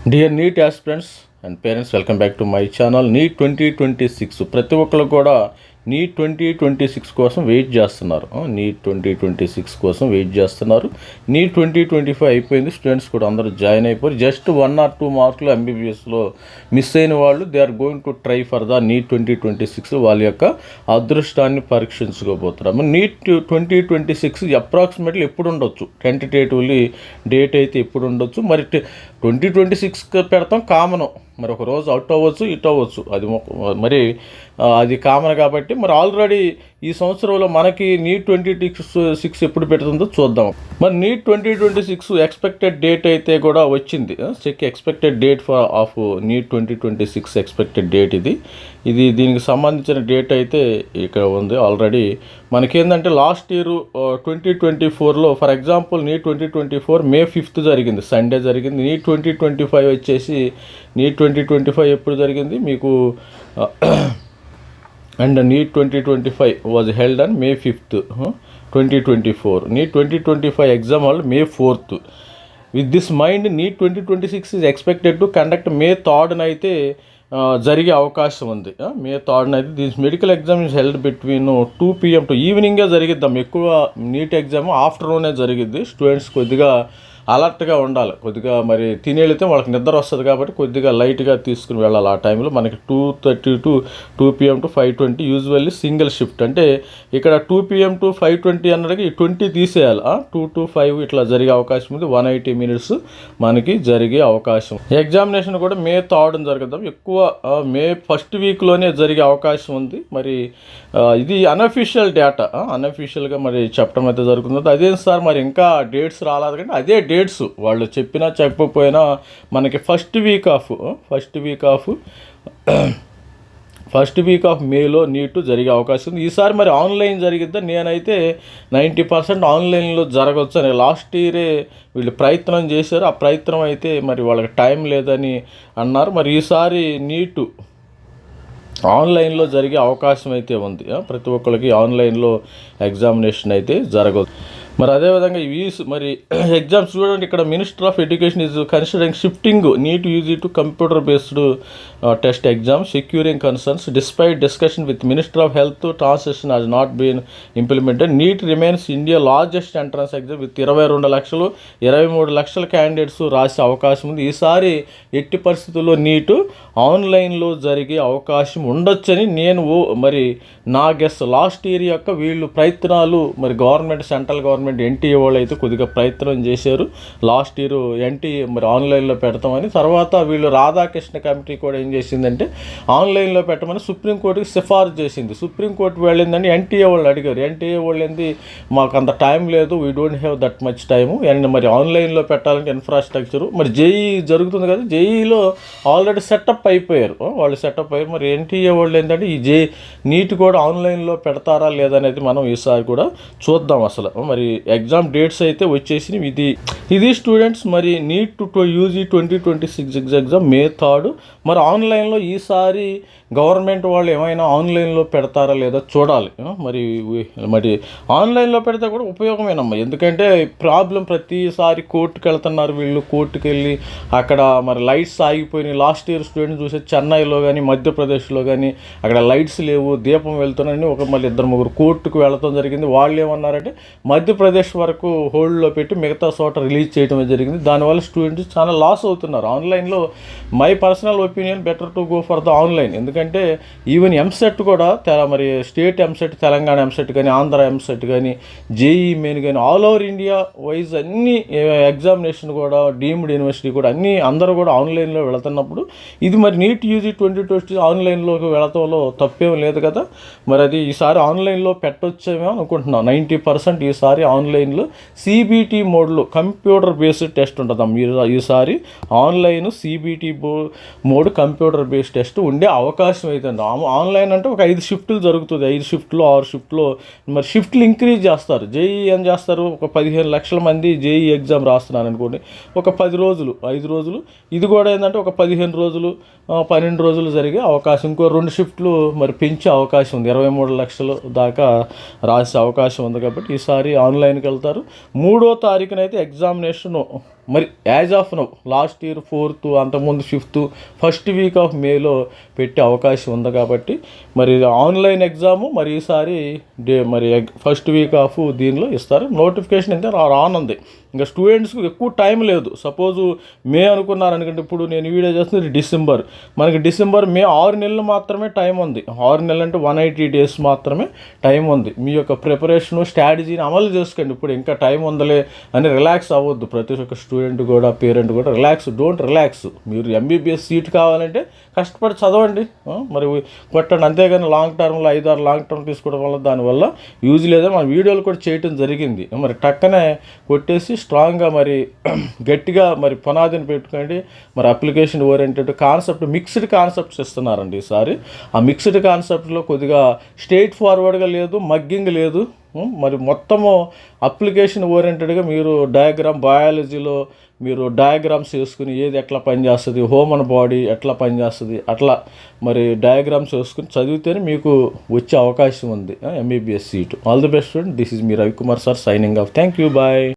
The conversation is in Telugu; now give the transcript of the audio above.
Dear NEET aspirants and parents, welcome back to my channel. NEET 2026 ప్రతి ఒక్కరు కూడా నీట్ 2026 కోసం వెయిట్ చేస్తున్నారు. నీట్ 2026 కోసం వెయిట్ చేస్తున్నారు. నీట్ 2025 అయిపోయింది, స్టూడెంట్స్ కూడా అందరూ జాయిన్ అయిపోయి జస్ట్ 1 or 2 మార్కులు ఎంబీబీఎస్లో మిస్ అయిన వాళ్ళు they are going to try for the NEET 2026. వాళ్ళ యొక్క అదృష్టాన్ని పరీక్షించుకోబోతున్నారు. నీట్ 2026 అప్రాక్సిమేట్లీ ఎప్పుడు ఉండొచ్చు, టెంటేటివ్లీ డేట్ అయితే ఎప్పుడు ఉండొచ్చు, మరి 2026 పెడతాం కామను, మరి ఒక రోజు అవుట్ అవ్వచ్చు ఇట్ అవ్వచ్చు, అది మరి అది కామన్ కాబట్టి మరి ఆల్రెడీ ఈ సంవత్సరంలో మనకి నీట్ 2026 ఎప్పుడు పెడుతుందో చూద్దాం. మరి నీట్ 2026 ఎక్స్పెక్టెడ్ డేట్ అయితే కూడా వచ్చింది. Expected date of NEET 2026 expected date ఇది దీనికి సంబంధించిన డేట్ అయితే ఇక్కడ ఉంది ఆల్రెడీ. మనకేంటంటే లాస్ట్ ఇయర్ 2024లో for example NEET 2024 May 5th జరిగింది, సండే జరిగింది. నీట్ 2025 వచ్చేసి నీట్ 2025 ఎప్పుడు జరిగింది మీకు and NEET 2025 was held on May 5th, 2024. NEET 2025 exam వాళ్ళు May 4th. With this mind NEET 2026 is expected to conduct May 3rd అయితే జరిగే అవకాశం ఉంది. May 3rd అయితే this medical exam is held between 2 PM to ఈవినింగే జరిగిద్దాం. ఎక్కువ నీట్ ఎగ్జామ్ ఆఫ్టర్నూనే జరిగిద్ది. స్టూడెంట్స్ కొద్దిగా అలర్ట్గా ఉండాలి, కొద్దిగా మరి తినేళితే వాళ్ళకి నిద్ర వస్తుంది కాబట్టి కొద్దిగా లైట్గా తీసుకుని వెళ్ళాలి. ఆ టైంలో మనకి 2:30 to 2 PM to 5:20 usually single shift. అంటే ఇక్కడ 2 PM to 5:20 అన్నది 20 తీసేయాలి. 2 to 5 ఇట్లా జరిగే అవకాశం ఉంది. 180 minutes మనకి జరిగే అవకాశం. ఎగ్జామినేషన్ కూడా May 3rd జరుగుతాం, ఎక్కువ మే ఫస్ట్ వీక్లోనే జరిగే అవకాశం ఉంది. మరి ఇది అన్అఫీషియల్ డేటా, అన్అఫీషియల్గా మరి చెప్పడం అయితే జరుగుతుంది. అదేం సార్ మరి ఇంకా డేట్స్ రాలేదు కానీ అదే డేట్స్ వాళ్ళు చెప్పినా చెప్పకపోయినా మనకి ఫస్ట్ వీక్ ఆఫ్ మేలో నీట్ జరిగే అవకాశం ఉంది. ఈసారి మరి ఆన్లైన్ జరిగిద్దా? నేనైతే 90% ఆన్లైన్లో జరగవచ్చు అని లాస్ట్ ఇయరే వీళ్ళు ప్రయత్నం చేశారు. ఆ ప్రయత్నం అయితే మరి వాళ్ళకి టైం లేదని అన్నారు. మరి ఈసారి నీటు ఆన్లైన్లో జరిగే అవకాశం అయితే ఉంది. ప్రతి ఒక్కరికి ఆన్లైన్లో ఎగ్జామినేషన్ అయితే జరగదు. మరి అదేవిధంగా మరి ఎగ్జామ్స్ చూడండి, ఇక్కడ minister of education is considering shifting NEET UG to computer based test exam securing concerns despite discussion with minister of health translation has not been implemented. NEET remains India largest entrance exam with 22 లక్షలు 23 లక్షల క్యాండిడేట్స్ రాసే అవకాశం ఉంది. ఈసారి ఎట్టి పరిస్థితుల్లో నీటు ఆన్లైన్లో జరిగే అవకాశం ఉండొచ్చని నేను మరి నా గెస్. లాస్ట్ ఇయర్ యొక్క వీళ్ళు ప్రయత్నాలు మరి గవర్నమెంట్, సెంట్రల్ గవర్నమెంట్ ఎన్టీఏ వాళ్ళు అయితే కొద్దిగా ప్రయత్నం చేశారు. లాస్ట్ ఇయర్ ఎన్టీఏ మరి ఆన్లైన్లో పెడతామని, తర్వాత వీళ్ళు రాధాకృష్ణ కమిటీ కూడా ఏం చేసిందంటే ఆన్లైన్లో పెట్టమని సుప్రీంకోర్టుకి సిఫార్సు చేసింది. సుప్రీంకోర్టు వెళ్ళిందని ఎన్టీఏ వాళ్ళు అడిగారు. ఎన్టీఏ వాళ్ళు ఏంది, మాకు అంత టైం లేదు, we don't have that much time, and మరి ఆన్లైన్లో పెట్టాలంటే ఇన్ఫ్రాస్ట్రక్చరు మరి జేఈ జరుగుతుంది కదా, జేఈలో ఆల్రెడీ సెటప్ అయిపోయారు, వాళ్ళు సెటప్ అయ్యారు. మరి ఎన్టీఏ వాళ్ళు ఏంటంటే ఈ నీట్ కూడా ఆన్లైన్లో పెడతారా లేదనేది మనం ఈసారి కూడా చూద్దాం. అసలు మరి ఎగ్జామ్ డేట్స్ అయితే వచ్చేసి ఇది స్టూడెంట్స్ మరి need to UG 2026 exam May 3rd. మరి ఆన్లైన్లో ఈసారి గవర్నమెంట్ వాళ్ళు ఏమైనా ఆన్లైన్లో పెడతారా లేదా చూడాలి. మరి ఆన్లైన్లో పెడితే కూడా ఉపయోగమేనమ్మా, ఎందుకంటే ప్రాబ్లం ప్రతిసారి కోర్టుకు వెళ్తున్నారు వీళ్ళు, కోర్టుకు వెళ్ళి అక్కడ మరి లైట్స్ ఆగిపోయినాయి. లాస్ట్ ఇయర్ స్టూడెంట్ చూసే చెన్నైలో కానీ మధ్యప్రదేశ్లో కానీ అక్కడ లైట్స్ లేవు, దీపం వెళ్తున్నాయని మళ్ళీ 2-3 కోర్టుకు వెళ్ళటం జరిగింది. వాళ్ళు ఏమన్నారంటే మధ్యప్రదేశ్ వరకు హోల్డ్లో పెట్టి మిగతా చోట రిలీజ్ చేయడం జరిగింది. దానివల్ల స్టూడెంట్స్ చాలా లాస్ అవుతున్నారు. ఆన్లైన్లో my personal opinion better to go for the online, ఎందుకంటే ఈవెన్ ఎంసెట్ కూడా మరి స్టేట్ ఎంసెట్, తెలంగాణ ఎంసెట్ కానీ, ఆంధ్ర ఎంసెట్ కానీ, జేఈ మెయిన్ కానీ ఆల్ ఓవర్ ఇండియా వైజ్ అన్ని ఎగ్జామినేషన్ కూడా డీమ్డ్ యూనివర్సిటీ కూడా అందరూ కూడా ఆన్లైన్లో వెళుతున్నప్పుడు ఇది మరి నీట్ యూజీ 2020 ఆన్లైన్లోకి వెళతంలో తప్పేం లేదు కదా. మరి అది ఈసారి ఆన్లైన్లో పెట్టొచ్చేమో అనుకుంటున్నాం. 90% ఈసారి ఆన్లైన్లో సిబిటి మోడ్లో కంప్యూటర్ బేస్డ్ టెస్ట్ ఉంటుందమ్మా. ఈసారి online CBT mode computer based test ఉండే అవకాశం అయితే ఆన్లైన్ అంటే ఒక 5 షిఫ్ట్లు జరుగుతుంది, 5 షిఫ్ట్లు 6 షిఫ్ట్లు. మరి షిఫ్ట్లు ఇంక్రీజ్ చేస్తారు. జేఈ ఏం చేస్తారు, ఒక 15 లక్షల మంది జేఈ ఎగ్జామ్ రాస్తున్నారు అనుకోండి, ఒక 10 రోజులు 5 రోజులు, ఇది కూడా ఏంటంటే ఒక 15 రోజులు 12 రోజులు జరిగే అవకాశం, ఇంకో 2 షిఫ్ట్లు మరి పెంచే అవకాశం ఉంది. 23 లక్షలు దాకా రాసే అవకాశం ఉంది. కాబట్టి ఈసారి ఆన్లైన్కి వెళ్తారు. 3వ తారీఖునైతే ఎగ్జామినేషను మరి as of now last year 4th అంతకుముందు 5th ఫస్ట్ వీక్ ఆఫ్ మేలో పెట్టే అవకాశం ఉంది కాబట్టి మరి ఆన్లైన్ ఎగ్జాము మరి ఈసారి మరి ఫస్ట్ వీక్ ఆఫ్ దీనిలో ఇస్తారు. నోటిఫికేషన్ అయితే రానుంది. ఇంకా స్టూడెంట్స్కి ఎక్కువ టైం లేదు. సపోజు మే అనుకున్నారు అనుకుంటే, ఇప్పుడు నేను వీడియో చేస్తుంది డిసెంబర్, మనకి డిసెంబర్ మే 6 నెలలు మాత్రమే టైం ఉంది. 6 నెలలు అంటే 180 days మాత్రమే టైం ఉంది. మీ యొక్క ప్రిపరేషను స్ట్రాటజీని అమలు చేసుకోండి. ఇప్పుడు ఇంకా టైం ఉందలే అని రిలాక్స్ అవ్వద్దు. ప్రతి ఒక్క స్టూడెంట్ కూడా, పేరెంట్ కూడా డోంట్ రిలాక్స్. మీరు ఎంబీబీఎస్ సీట్ కావాలంటే కష్టపడి చదవండి, మరి కొట్టండి. అంతేగాని లాంగ్ టర్మ్లో 5-6 లాంగ్ టర్మ్ తీసుకోవడం వల్ల దానివల్ల యూజ్ లేదని మన వీడియోలు కూడా చేయటం జరిగింది. మరి టక్కనే కొట్టేసి స్ట్రాంగ్గా మరి గట్టిగా మరి పునాదిని పెట్టుకోండి. మరి application oriented concept, mixed concepts ఇస్తున్నారండి ఈసారి. ఆ మిక్స్డ్ కాన్సెప్ట్లో కొద్దిగా స్ట్రైట్ ఫార్వర్డ్గా లేదు, మగ్గింగ్ లేదు. మరి మొత్తము అప్లికేషన్ ఓరియంటెడ్గా మీరు బయాలజీలో మీరు డయాగ్రామ్స్ వేసుకుని ఏది ఎట్లా పనిచేస్తుంది, హ్యూమన్ బాడీ ఎట్లా పనిచేస్తుంది, అట్లా మరి డయాగ్రామ్స్ వేసుకుని చదివితేనే మీకు వచ్చే అవకాశం ఉంది MBBS seat. All the best student. This is me Ravikumar sir signing off. Thank you, bye.